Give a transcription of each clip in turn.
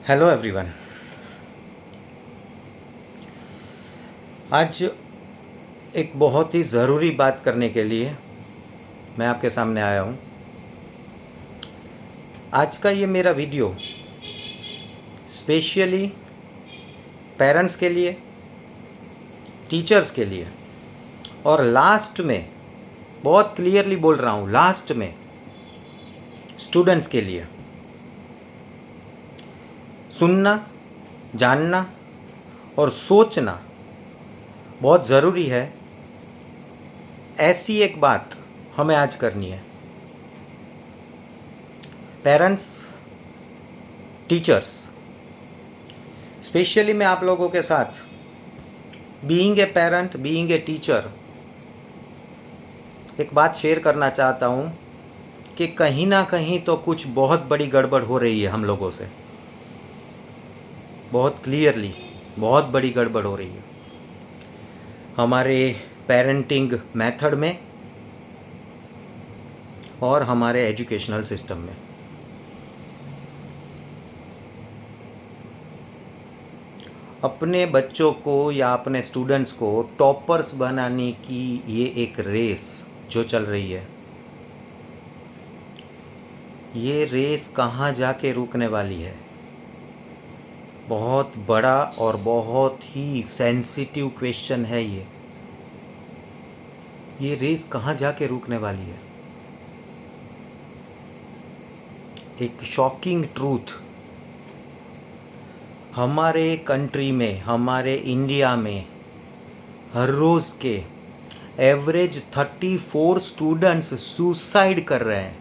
Hello everyone. आज एक बहुत ही ज़रूरी बात करने के लिए मैं आपके सामने आया हूँ। आज का ये मेरा वीडियो स्पेशली पेरेंट्स के लिए, टीचर्स के लिए और लास्ट में, बहुत क्लियरली बोल रहा हूँ, लास्ट में स्टूडेंट्स के लिए। सुनना, जानना और सोचना बहुत ज़रूरी है। ऐसी एक बात हमें आज करनी है। पेरेंट्स, टीचर्स, स्पेशली मैं आप लोगों के साथ being a parent, being a teacher एक बात शेयर करना चाहता हूँ कि कहीं ना कहीं तो कुछ बहुत बड़ी गड़बड़ हो रही है हम लोगों से। बहुत क्लियरली बहुत बड़ी गड़बड़ हो रही है हमारे पेरेंटिंग मेथड में और हमारे एजुकेशनल सिस्टम में। अपने बच्चों को या अपने स्टूडेंट्स को टॉपर्स बनाने की ये एक रेस जो चल रही है, ये रेस कहाँ जाके रुकने वाली है? बहुत बड़ा और बहुत ही सेंसिटिव क्वेश्चन है ये रेस कहाँ जाके रुकने वाली है? एक शॉकिंग ट्रूथ, हमारे कंट्री में, हमारे इंडिया में हर रोज़ के एवरेज 34 स्टूडेंट्स सुसाइड कर रहे हैं।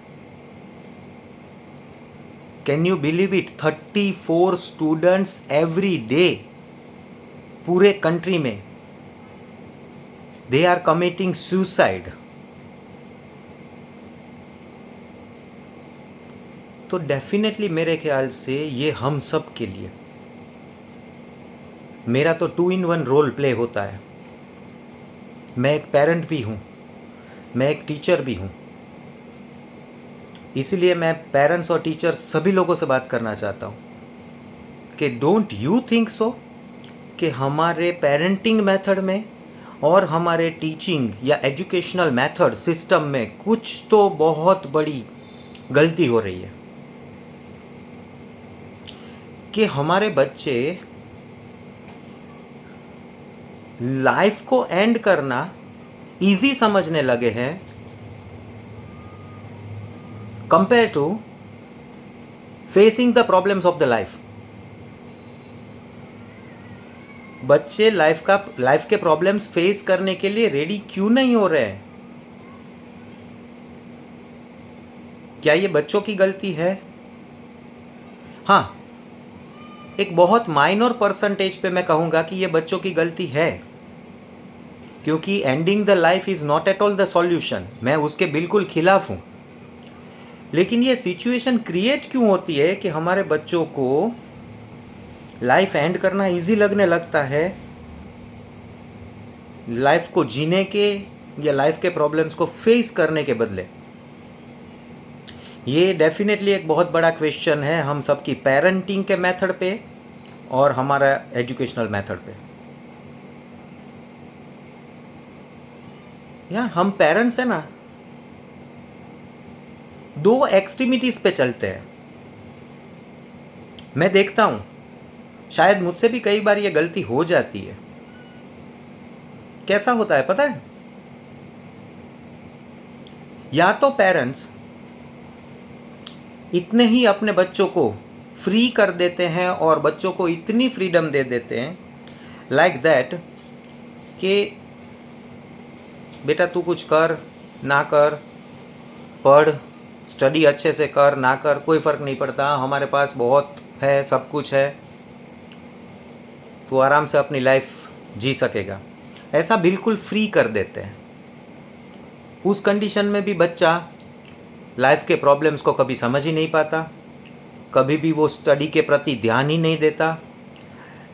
Can you believe it? 34 students every day पूरे कंट्री में दे आर कमिटिंग सुसाइड। तो डेफिनेटली मेरे ख्याल से ये हम सब के लिए, मेरा तो 2 in 1 रोल प्ले होता है। मैं एक पेरेंट भी हूँ, मैं एक टीचर भी हूँ। इसलिए मैं पेरेंट्स और टीचर सभी लोगों से बात करना चाहता हूँ कि डोंट यू थिंक सो कि हमारे पेरेंटिंग मेथड में और हमारे टीचिंग या एजुकेशनल मेथड सिस्टम में कुछ तो बहुत बड़ी गलती हो रही है कि हमारे बच्चे लाइफ को एंड करना इजी समझने लगे हैं compare to facing the problems of the life. बच्चे लाइफ के प्रॉब्लम्स फेस करने के लिए रेडी क्यों नहीं हो रहे हैं? क्या ये बच्चों की गलती है? हाँ, एक बहुत माइनर परसेंटेज पे मैं कहूँगा कि ये बच्चों की गलती है, क्योंकि ending the life is not at all the solution. मैं उसके बिल्कुल खिलाफ हूँ। लेकिन ये सिचुएशन क्रिएट क्यों होती है कि हमारे बच्चों को लाइफ एंड करना इजी लगने लगता है, लाइफ को जीने के या लाइफ के प्रॉब्लम्स को फेस करने के बदले? ये डेफिनेटली एक बहुत बड़ा क्वेश्चन है हम सबकी पेरेंटिंग के मेथड पे और हमारा एजुकेशनल मेथड पे। यार, हम पेरेंट्स हैं ना, 2 एक्सट्रीमिटीज़ पे चलते हैं। मैं देखता हूँ, शायद मुझसे भी कई बार ये गलती हो जाती है। कैसा होता है पता है? या तो पेरेंट्स इतने ही अपने बच्चों को फ्री कर देते हैं और बच्चों को इतनी फ्रीडम दे देते हैं लाइक दैट कि बेटा तू कुछ कर ना कर, पढ़, स्टडी अच्छे से कर ना कर, कोई फ़र्क नहीं पड़ता, हमारे पास बहुत है, सब कुछ है, तू आराम से अपनी लाइफ जी सकेगा। ऐसा बिल्कुल फ्री कर देते हैं। उस कंडीशन में भी बच्चा लाइफ के प्रॉब्लम्स को कभी समझ ही नहीं पाता, कभी भी वो स्टडी के प्रति ध्यान ही नहीं देता,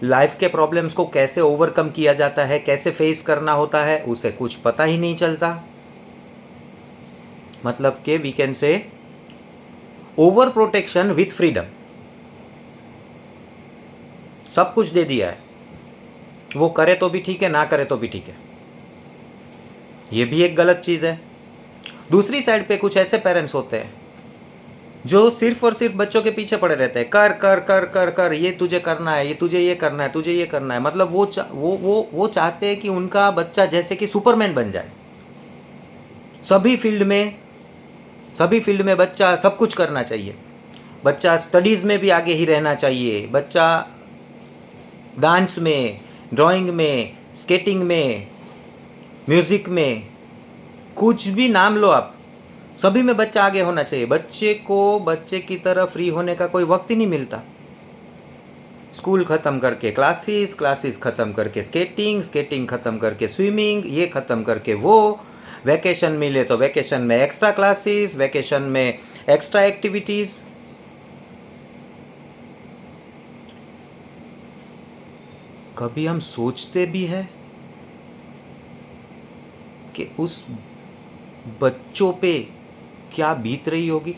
लाइफ के प्रॉब्लम्स को कैसे ओवरकम किया जाता है, कैसे फेस करना होता है, उसे कुछ पता ही नहीं चलता। मतलब कि we can say over protection with freedom. सब कुछ दे दिया है, वो करे तो भी ठीक है, ना करे तो भी ठीक है। ये भी एक गलत चीज़ है। दूसरी साइड पे कुछ ऐसे पेरेंट्स होते हैं जो सिर्फ और सिर्फ बच्चों के पीछे पड़े रहते हैं, कर कर कर कर कर, ये तुझे करना है, ये तुझे ये करना है, तुझे ये करना है। मतलब वो चाहते हैं कि उनका बच्चा जैसे कि सुपरमैन बन जाए। सभी फील्ड में बच्चा सब कुछ करना चाहिए। बच्चा स्टडीज़ में भी आगे ही रहना चाहिए, बच्चा डांस में, ड्राइंग में, स्केटिंग में, म्यूज़िक में, कुछ भी नाम लो आप, सभी में बच्चा आगे होना चाहिए। बच्चे को बच्चे की तरह फ्री होने का कोई वक्त ही नहीं मिलता। स्कूल ख़त्म करके क्लासेस ख़त्म करके स्केटिंग ख़त्म करके स्विमिंग, ये ख़त्म करके वो, वैकेशन मिले तो वैकेशन में एक्स्ट्रा क्लासेस, वैकेशन में एक्स्ट्रा एक्टिविटीज़। कभी हम सोचते भी हैं कि उस बच्चों पे क्या बीत रही होगी?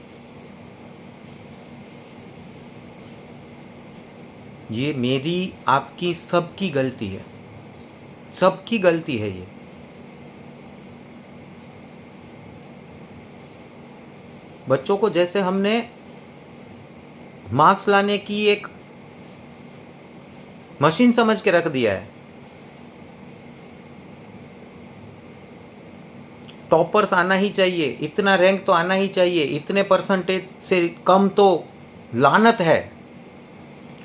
ये मेरी आपकी सबकी गलती है, सबकी गलती है ये। बच्चों को जैसे हमने मार्क्स लाने की एक मशीन समझ के रख दिया है। टॉपर्स आना ही चाहिए, इतना रैंक तो आना ही चाहिए, इतने परसेंटेज से कम तो लानत है,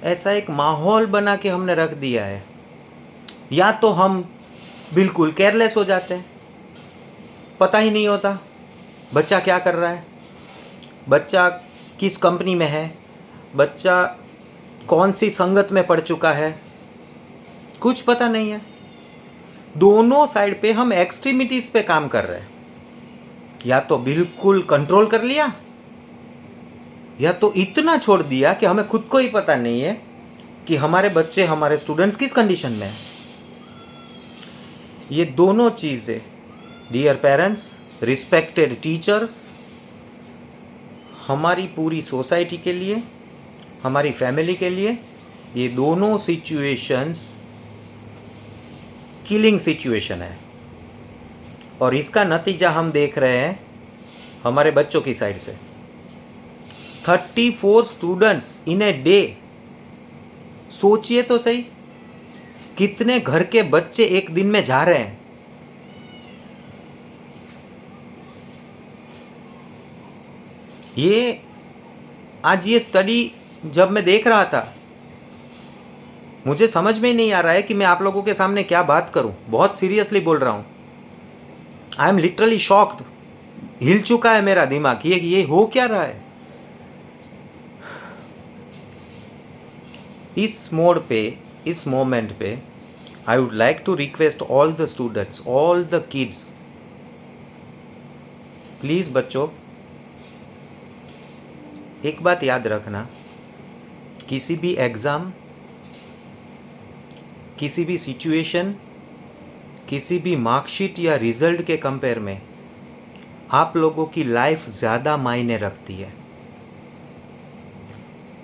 ऐसा एक माहौल बना के हमने रख दिया है। या तो हम बिल्कुल केयरलेस हो जाते हैं, पता ही नहीं होता बच्चा क्या कर रहा है, बच्चा किस कंपनी में है, बच्चा कौन सी संगत में पड़ चुका है, कुछ पता नहीं है। दोनों साइड पे हम एक्सट्रीमिटीज़ पे काम कर रहे हैं। या तो बिल्कुल कंट्रोल कर लिया, या तो इतना छोड़ दिया कि हमें खुद को ही पता नहीं है कि हमारे बच्चे, हमारे स्टूडेंट्स किस कंडीशन में हैं। ये दोनों चीज़ें, डियर पेरेंट्स, रिस्पेक्टेड टीचर्स, हमारी पूरी सोसाइटी के लिए, हमारी फैमिली के लिए, ये दोनों सिचुएशंस किलिंग सिचुएशन है। और इसका नतीजा हम देख रहे हैं हमारे बच्चों की साइड से। 34 स्टूडेंट्स इन ए डे, सोचिए तो सही, कितने घर के बच्चे एक दिन में जा रहे हैं। ये आज ये स्टडी जब मैं देख रहा था, मुझे समझ में नहीं आ रहा है कि मैं आप लोगों के सामने क्या बात करूं। बहुत सीरियसली बोल रहा हूं, आई एम लिटरली शॉक्ड। हिल चुका है मेरा दिमाग, ये हो क्या रहा है। इस मोड पे, इस मोमेंट पे, I would like to request all the students, all the kids, please बच्चों, एक बात याद रखना, किसी भी एग्ज़ाम, किसी भी सिचुएशन, किसी भी मार्कशीट या रिज़ल्ट के कंपेयर में आप लोगों की लाइफ ज़्यादा मायने रखती है।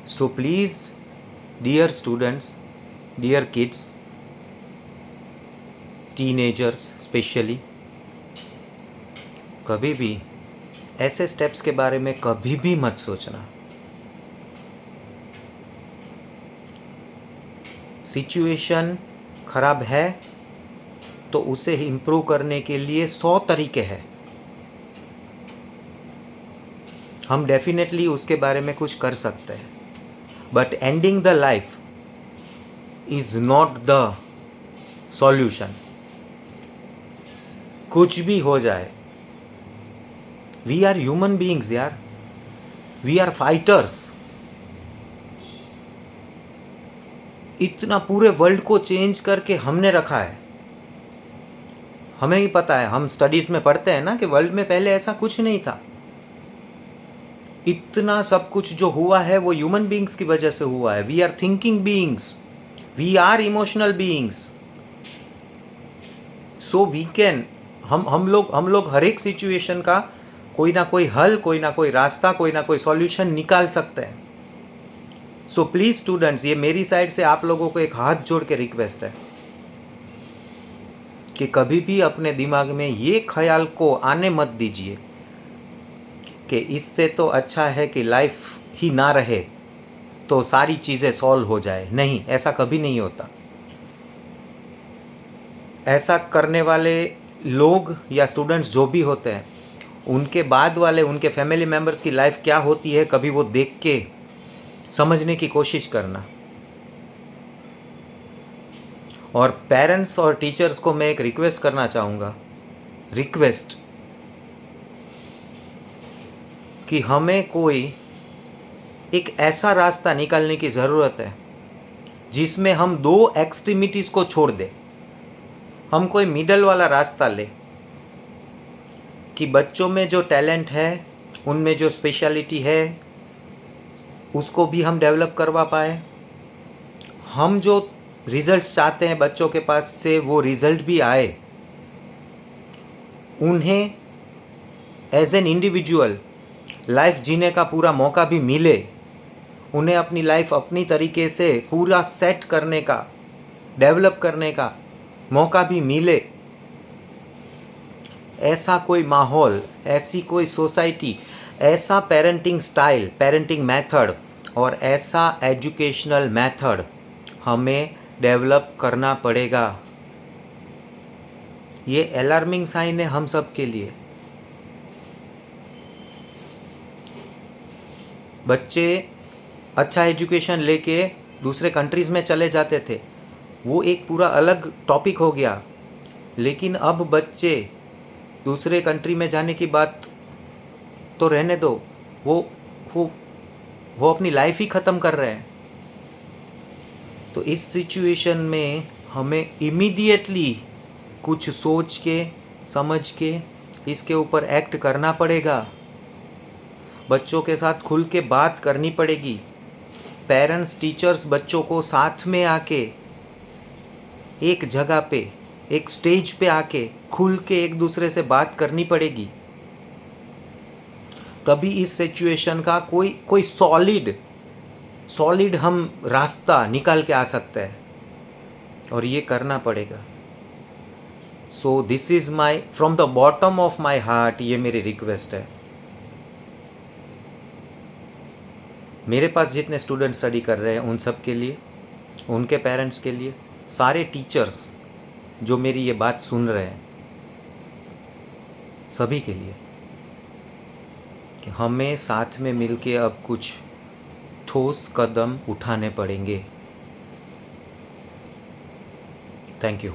So please dear students, dear kids, teenagers specially, कभी भी ऐसे स्टेप्स के बारे में कभी भी मत सोचना। सिचुएशन ख़राब है तो उसे इम्प्रूव करने के लिए 100 तरीके हैं। हम डेफिनेटली उसके बारे में कुछ कर सकते हैं, but ending the life is not the solution. कुछ भी हो जाए, वी आर ह्यूमन बीइंग्स यार, वी आर फाइटर्स। इतना पूरे वर्ल्ड को चेंज करके हमने रखा है। हमें ही पता है, हम स्टडीज़ में पढ़ते हैं ना कि वर्ल्ड में पहले ऐसा कुछ नहीं था। इतना सब कुछ जो हुआ है वो ह्यूमन बीइंग्स की वजह से हुआ है। We are thinking beings, we are emotional beings. So we can, हम लोग हर एक सिचुएशन का कोई ना कोई हल, कोई ना कोई रास्ता, कोई ना कोई सॉल्यूशन निकाल सकते हैं। सो प्लीज़ स्टूडेंट्स, ये मेरी साइड से आप लोगों को एक हाथ जोड़ के रिक्वेस्ट है कि कभी भी अपने दिमाग में ये ख्याल को आने मत दीजिए कि इससे तो अच्छा है कि लाइफ ही ना रहे तो सारी चीज़ें सॉल्व हो जाए। नहीं, ऐसा कभी नहीं होता। ऐसा करने वाले लोग या स्टूडेंट्स जो भी होते हैं, उनके बाद वाले उनके फैमिली मेम्बर्स की लाइफ क्या होती है, कभी वो देख के समझने की कोशिश करना। और पेरेंट्स और टीचर्स को मैं एक रिक्वेस्ट करना चाहूँगा, रिक्वेस्ट कि हमें कोई एक ऐसा रास्ता निकालने की ज़रूरत है जिसमें हम दो एक्सट्रीमिटीज़ को छोड़ दें। हम कोई मिडल वाला रास्ता ले कि बच्चों में जो टैलेंट है, उनमें जो स्पेशलिटी है, उसको भी हम डेवलप करवा पाए। हम जो रिज़ल्ट्स चाहते हैं बच्चों के पास से वो रिज़ल्ट भी आए। उन्हें एज एन इंडिविजुअल लाइफ जीने का पूरा मौका भी मिले। उन्हें अपनी लाइफ अपनी तरीके से पूरा सेट करने का, डेवलप करने का मौका भी मिले। ऐसा कोई माहौल, ऐसी कोई सोसाइटी, ऐसा पेरेंटिंग स्टाइल, पेरेंटिंग मेथड और ऐसा एजुकेशनल मेथड हमें डेवलप करना पड़ेगा। ये अलार्मिंग साइन है हम सब के लिए। बच्चे अच्छा एजुकेशन लेके दूसरे कंट्रीज़ में चले जाते थे, वो एक पूरा अलग टॉपिक हो गया। लेकिन अब बच्चे दूसरे कंट्री में जाने की बात तो रहने दो, वो अपनी लाइफ ही ख़त्म कर रहे हैं। तो इस सिचुएशन में हमें इमीडिएटली कुछ सोच के, समझ के इसके ऊपर एक्ट करना पड़ेगा। बच्चों के साथ खुल के बात करनी पड़ेगी। पेरेंट्स, टीचर्स बच्चों को साथ में आके एक जगह पे, एक स्टेज पे आके खुल के एक दूसरे से बात करनी पड़ेगी। तभी इस सिचुएशन का कोई सॉलिड हम रास्ता निकाल के आ सकते हैं, और ये करना पड़ेगा। So this is my, from the bottom of my heart, ये मेरी रिक्वेस्ट है। मेरे पास जितने स्टूडेंट स्टडी कर रहे हैं उन सब के लिए, उनके पेरेंट्स के लिए, सारे टीचर्स जो मेरी ये बात सुन रहे हैं, सभी के लिए, कि हमें साथ में मिलके अब कुछ ठोस कदम उठाने पड़ेंगे। Thank you.